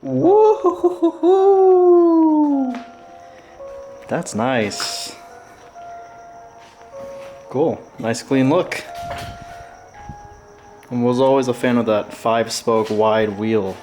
Woo! That's nice. Cool. Nice clean look. I was always a fan of that 5-spoke wide wheel.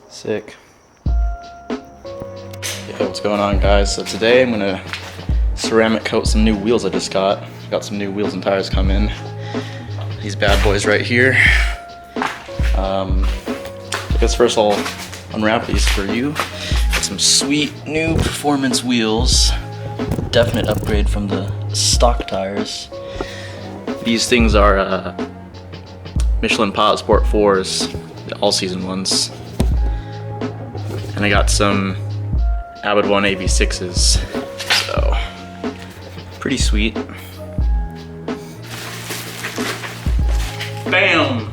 Sick. Yeah, what's going on, guys? So today I'm gonna ceramic coat some new wheels I just got. Got some new wheels and tires come in. These bad boys right here. I guess first I'll unwrap these for you. Got some sweet new performance wheels. Definite upgrade from the stock tires. These things are Michelin Pilot Sport 4s, the all-season ones. And I got some Avid One AV6s, so pretty sweet. Bam!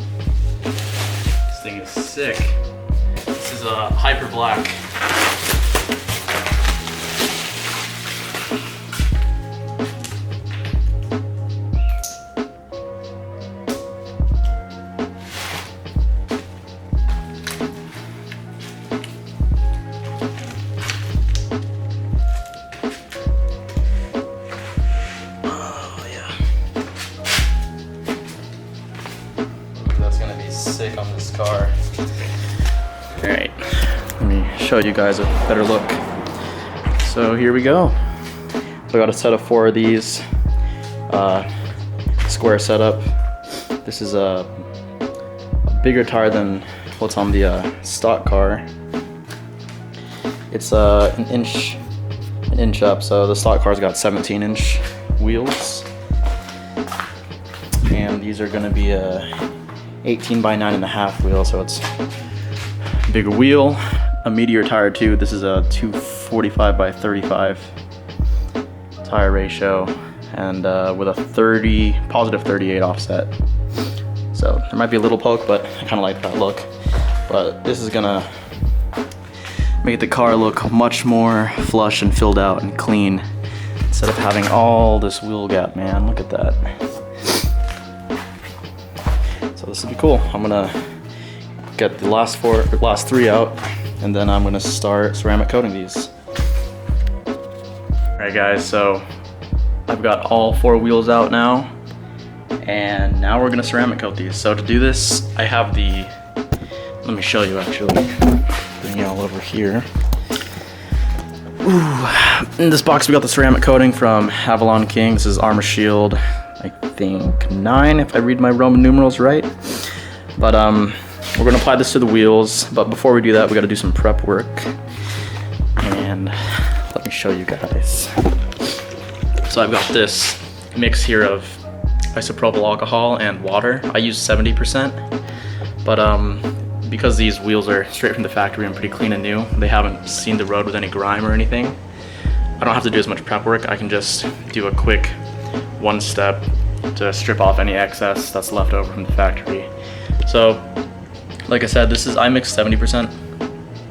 This thing is sick. This is a Hyper Black. Sick on this car. Alright, let me show you guys a better look. So here we go. I got a set of 4 of these. Square setup. This is a bigger tire than what's on the stock car. It's an inch up, so the stock car's got 17-inch wheels. And these are gonna be a 18 by 9.5 wheel, so it's a bigger wheel, a Meteor tire too. This is a 245 by 35 tire ratio, and with a positive 38 offset. So there might be a little poke, but I kind of like that look. But this is gonna make the car look much more flush and filled out and clean, instead of having all this wheel gap, man. Look at that. This will be cool. I'm gonna get the last 3 out, and then I'm gonna start ceramic coating these. Alright guys, so I've got all 4 wheels out now, and now we're gonna ceramic coat these. So to do this, I have let me show you actually. Bring it all over here. Ooh. In this box we got the ceramic coating from Avalon King. This is Armor Shield, I think 9 if I read my Roman numerals right. But we're gonna apply this to the wheels, but before we do that we gotta do some prep work. And let me show you guys. So I've got this mix here of isopropyl alcohol and water. I use 70%, but because these wheels are straight from the factory and pretty clean and new, they haven't seen the road with any grime or anything, I don't have to do as much prep work. I can just do a quick 1 step to strip off any excess that's left over from the factory. So, like I said, I mixed 70%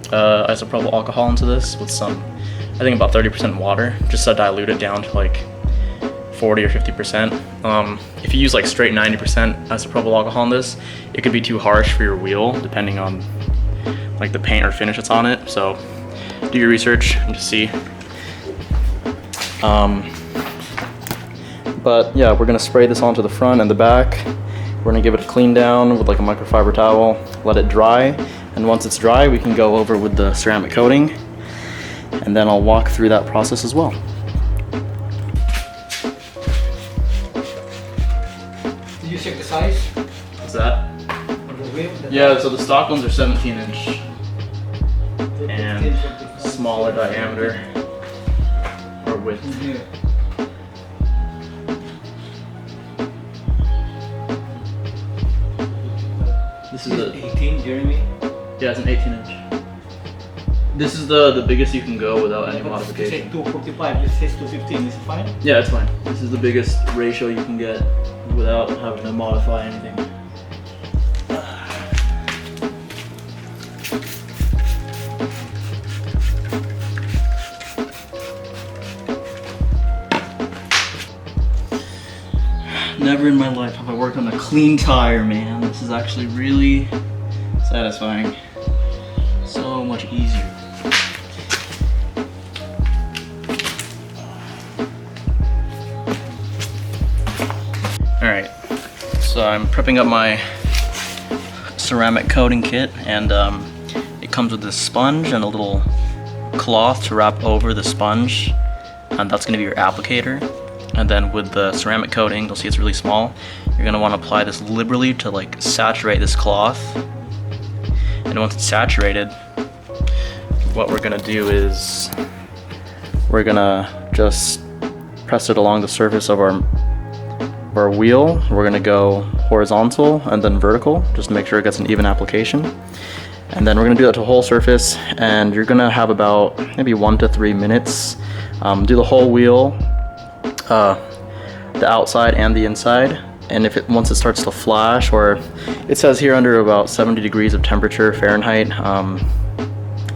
isopropyl alcohol into this with some, I think about 30% water, just to dilute it down to like 40 or 50%. If you use like straight 90% isopropyl alcohol in this, it could be too harsh for your wheel, depending on like the paint or finish that's on it. So, do your research and just see. But yeah, we're gonna spray this onto the front and the back. We're gonna give it a clean down with like a microfiber towel, let it dry, and once it's dry, we can go over with the ceramic coating, and then I'll walk through that process as well. Did you check the size What's that? of the wheel? Yeah, so the stock ones are 17-inch and smaller diameter or width. Yeah. This is 18, Jeremy. Yeah, it's an 18-inch. This is the biggest you can go without any modification. It says 245, this says 215, is it fine? Yeah, it's fine. This is the biggest ratio you can get without having to modify anything. Never in my life have I worked on a clean tire, man. This is actually really satisfying. So much easier. Alright, so I'm prepping up my ceramic coating kit, and it comes with this sponge and a little cloth to wrap over the sponge, and that's going to be your applicator. And then with the ceramic coating, you'll see it's really small. You're going to want to apply this liberally to like saturate this cloth. And once it's saturated, what we're going to do is we're going to just press it along the surface of our wheel. We're going to go horizontal and then vertical, just to make sure it gets an even application. And then we're going to do that to the whole surface, and you're going to have about maybe 1 to 3 minutes. Do the whole wheel, the outside and the inside, and once it starts to flash, or it says here under about 70 degrees of temperature Fahrenheit,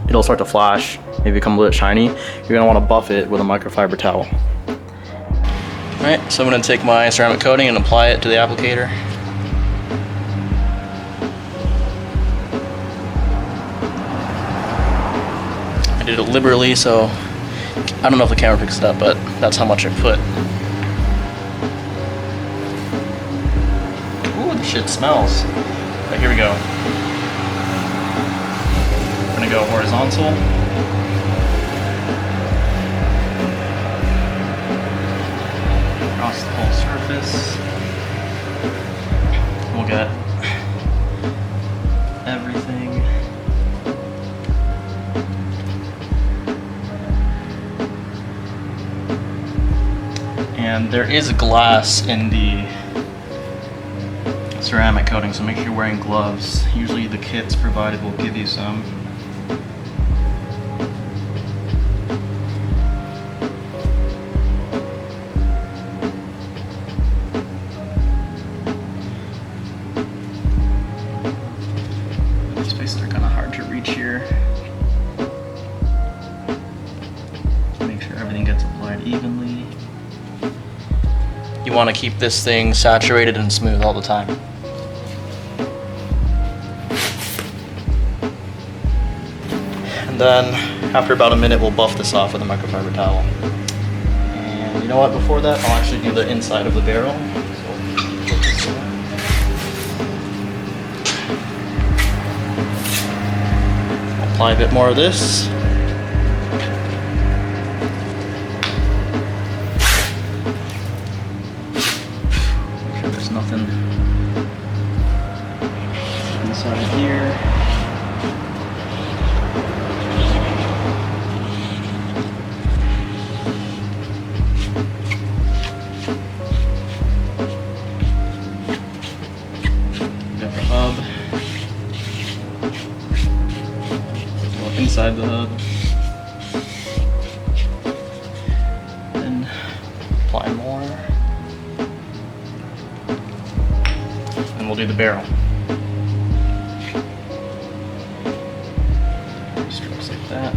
it'll start to flash, maybe become a little bit shiny. You're going to want to buff it with a microfiber towel. Alright, so I'm going to take my ceramic coating and apply it to the applicator. I did it liberally, so I don't know if the camera picks it up, but that's how much I put. Ooh, the shit smells. But here we go. I'm going to go horizontal. Across the whole surface. We'll get everything. And there is glass in the ceramic coating, so make sure you're wearing gloves. Usually the kits provided will give you some. These places are kind of hard to reach here. Make sure everything gets applied evenly. You want to keep this thing saturated and smooth all the time. And then after about a minute, we'll buff this off with a microfiber towel. And you know what, before that, I'll actually do the inside of the barrel. Apply a bit more of this. Make sure there's nothing inside here. Got the hub. Inside the hub, then apply more, and we'll do the barrel. Strokes like that.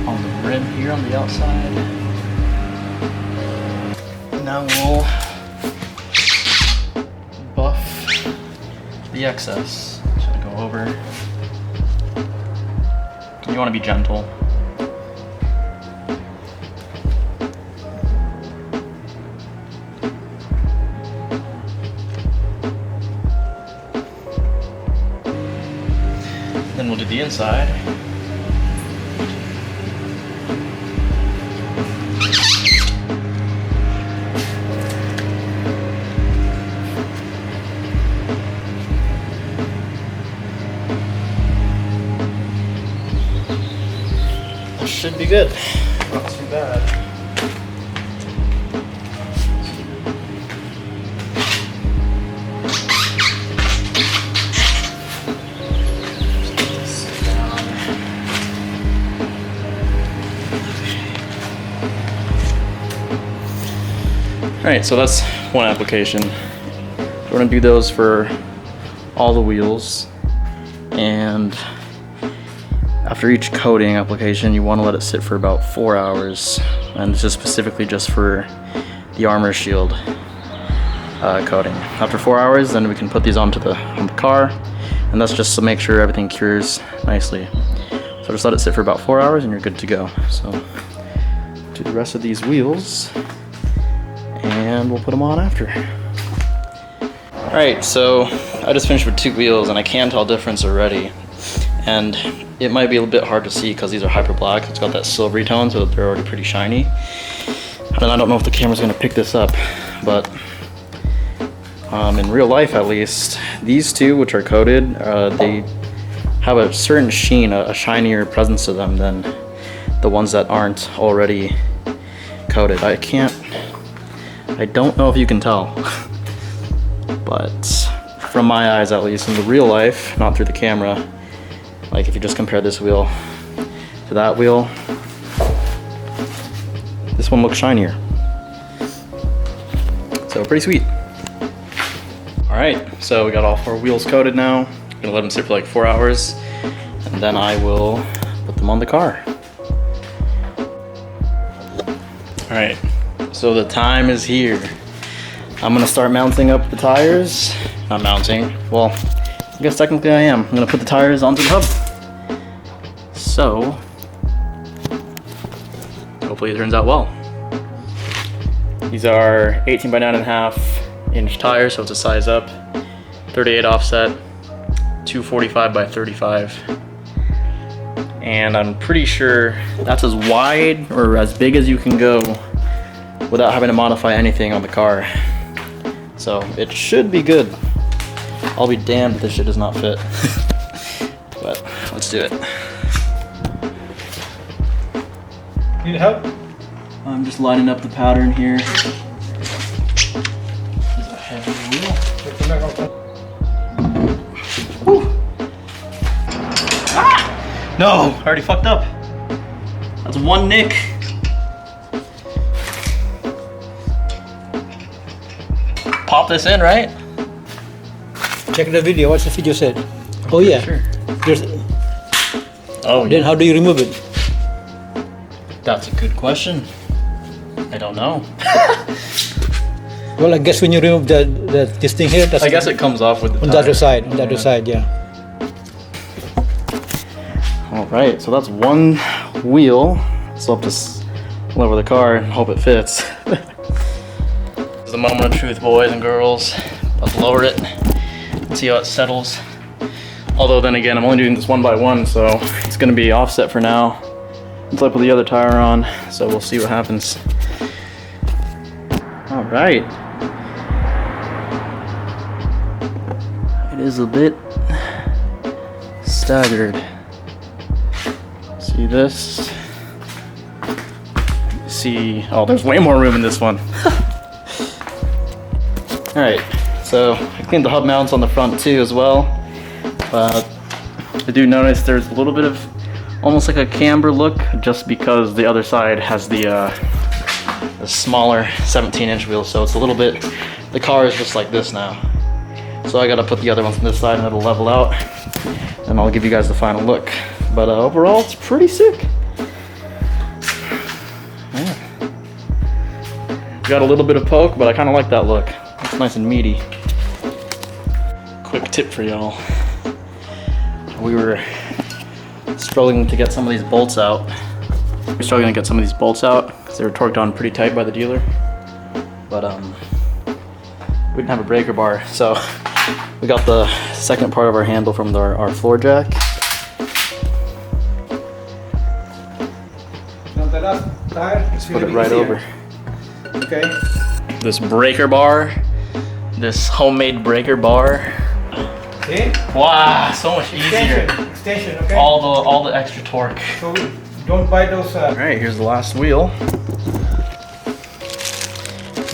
On the rim here on the outside. Now we'll buff the excess. Just gonna go over. You want to be gentle. Then we'll do the inside. Should be good. Not too bad. Sit down. Alright, so that's one application. We're gonna do those for all the wheels, and after each coating application you want to let it sit for about 4 hours, and this is specifically just for the Armor Shield coating. After 4 hours, then we can put these on the car, and that's just to make sure everything cures nicely. So just let it sit for about 4 hours and you're good to go. So do the rest of these wheels and we'll put them on after. Alright, so I just finished with 2 wheels and I can tell difference already. And it might be a little bit hard to see because these are hyper black. It's got that silvery tone, so they're already pretty shiny. And I don't know if the camera's gonna pick this up, but in real life at least, these 2 which are coated, they have a certain sheen, a shinier presence to them than the ones that aren't already coated. I don't know if you can tell, but from my eyes at least, in the real life, not through the camera, like if you just compare this wheel to that wheel, this one looks shinier. So pretty sweet. Alright, so we got all 4 wheels coated now. I'm gonna let them sit for like 4 hours, and then I will put them on the car. Alright, so the time is here. I'm gonna start mounting up the tires. Not mounting, well, I guess technically I am. I'm gonna put the tires onto the hub. So, hopefully it turns out well. These are 18 by 9.5 inch tires, so it's a size up. 38 offset, 245 by 35. And I'm pretty sure that's as wide or as big as you can go without having to modify anything on the car. So it should be good. I'll be damned if this shit does not fit. But let's do it. Need help? I'm just lining up the pattern here. This is a heavy wheel. Whew. Ah! No, I already fucked up. That's one nick. Pop this in, right? Check the video. What's the video said? Oh yeah. Sure. There's, Oh, then how do you remove it? That's a good question. I don't know. Well, I guess when you remove this thing here, that's I guess it comes off with the on the other side. On the other side, yeah. All right, so that's one wheel. So I'll just lower the car and hope it fits. This is the moment of truth, boys and girls. Let's lower it and see how it settles. Although then again, I'm only doing this one by one, so it's gonna be offset for now until I put the other tire on. So we'll see what happens. All right. It is a bit staggered. See this? See, oh, there's way more room in this one. All right, so I cleaned the hub mounts on the front too as well. But I do notice there's a little bit of almost like a camber look, just because the other side has the smaller 17-inch wheel, so it's a little bit, the car is just like this now. So I gotta put the other ones on this side and it'll level out, and I'll give you guys the final look. But overall, it's pretty sick. Yeah. Got a little bit of poke, but I kind of like that look. It's nice and meaty. Quick tip for y'all. We were struggling to get some of these bolts out. We were struggling to get some of these bolts out because they were torqued on pretty tight by the dealer. But we didn't have a breaker bar, so we got the second part of our handle from our floor jack. Now the last tire. Let's put it right over. Okay. This breaker bar, this homemade breaker bar. Okay. Wow, so much easier. Extension. Okay. All the extra torque. So don't buy those. All right, here's the last wheel.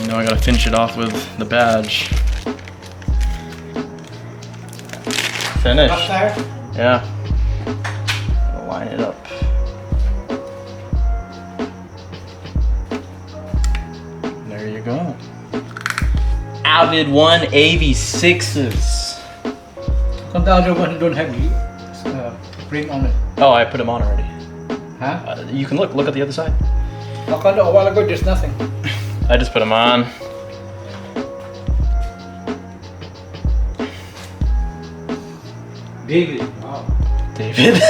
Now I gotta finish it off with the badge. Finish. Last tire. Yeah. I'll line it up. There you go. Avid 1 AV6s. Some the other one don't have ring on it. Oh, I put them on already. Huh? You can look at the other side. A while ago, there's nothing. I just put them on. David. Wow. David.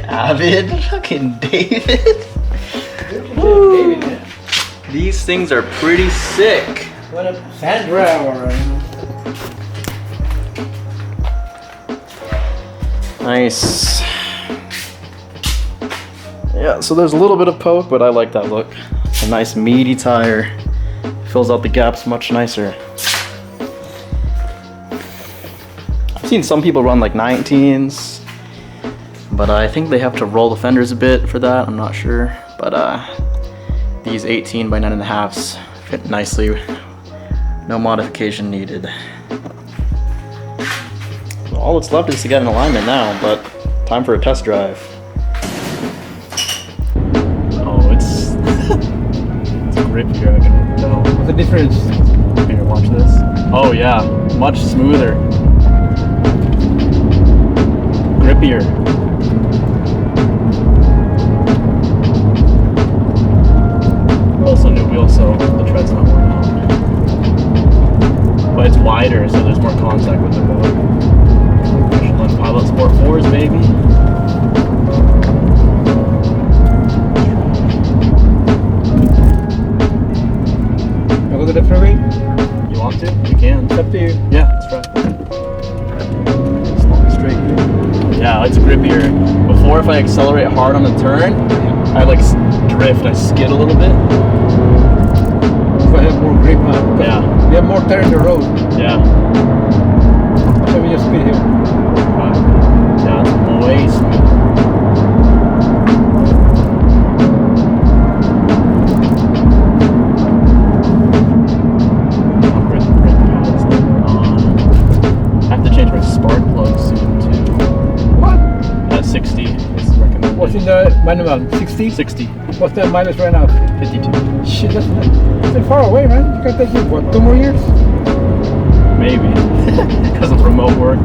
Avid. Fucking David. David, yeah. These things are pretty sick. What a Sandra or Nice. Yeah, so there's a little bit of poke, but I like that look. A nice meaty tire. Fills out the gaps much nicer. I've seen some people run like 19s, but I think they have to roll the fenders a bit for that. I'm not sure. But these 18 by 9.5s fit nicely. No modification needed. All that's left is to get an alignment now, but time for a test drive. Oh, it's a grip here. I can tell. what's the difference? Here, watch this. Oh yeah, much smoother, grippier. Also new wheels, so the tread's not worn out. But it's wider, so there's more contact with the road. Michelin Pilot Sport 4s, baby. You go to the freeway? You want to? We can. It's up to you. Yeah, let's try. It's long and straight. Yeah, it's grippier. Before, if I accelerate hard on the turn, I like drift. I skid a little bit. So I have more grip now. Yeah. We have more tire in the road. Yeah. So we just speed here. Yeah, it's way smooth. I have to change my spark plug soon too. What? At 60 is recommended. What's in the manual? 60? 60, What's the mileage right now? 52. Shit, that's not far away, man. You can take you, what, 2 more years? Maybe. Because of remote work.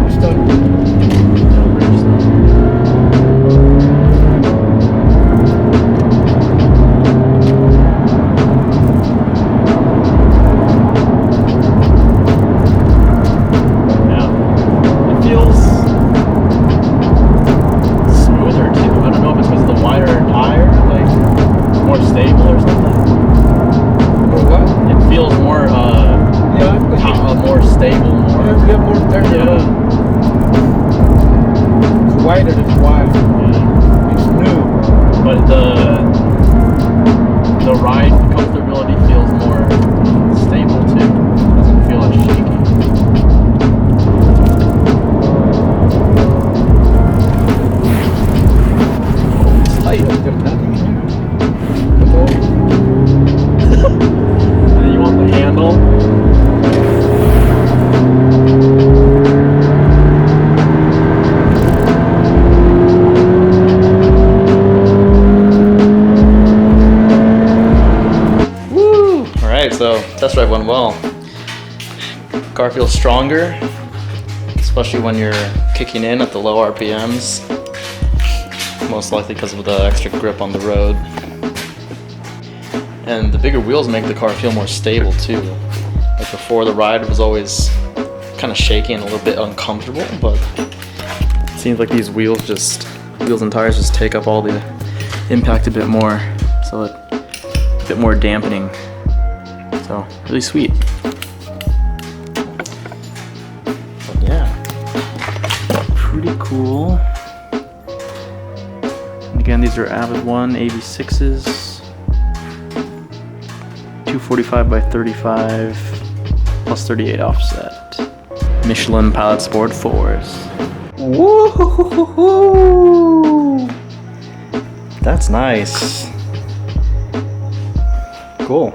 It's done. Yeah. It feels smoother too. I don't know if it's because of the wider tire, like more stable or something. Or what? It feels more Yeah, because more stable, more. we have more tire in the road. It's wider, that's why. Yeah. It's new. But the ride comfortability feels more stable too. Doesn't feel as shaky. It's tight. There's nothing in here. And then you want the handle. Woo! Alright, so test drive went well. Car feels stronger, especially when you're kicking in at the low RPMs. Most likely because of the extra grip on the road. And the bigger wheels make the car feel more stable too. Like before, the ride was always kind of shaky and a little bit uncomfortable, but it seems like these wheels and tires just take up all the impact a bit more, so a bit more dampening. So really sweet. But yeah, pretty cool. And again, these are Avid 1 AV6s. 245 by 35 plus 38 offset. Michelin Pilot Sport 4s. Woo! That's nice. Cool.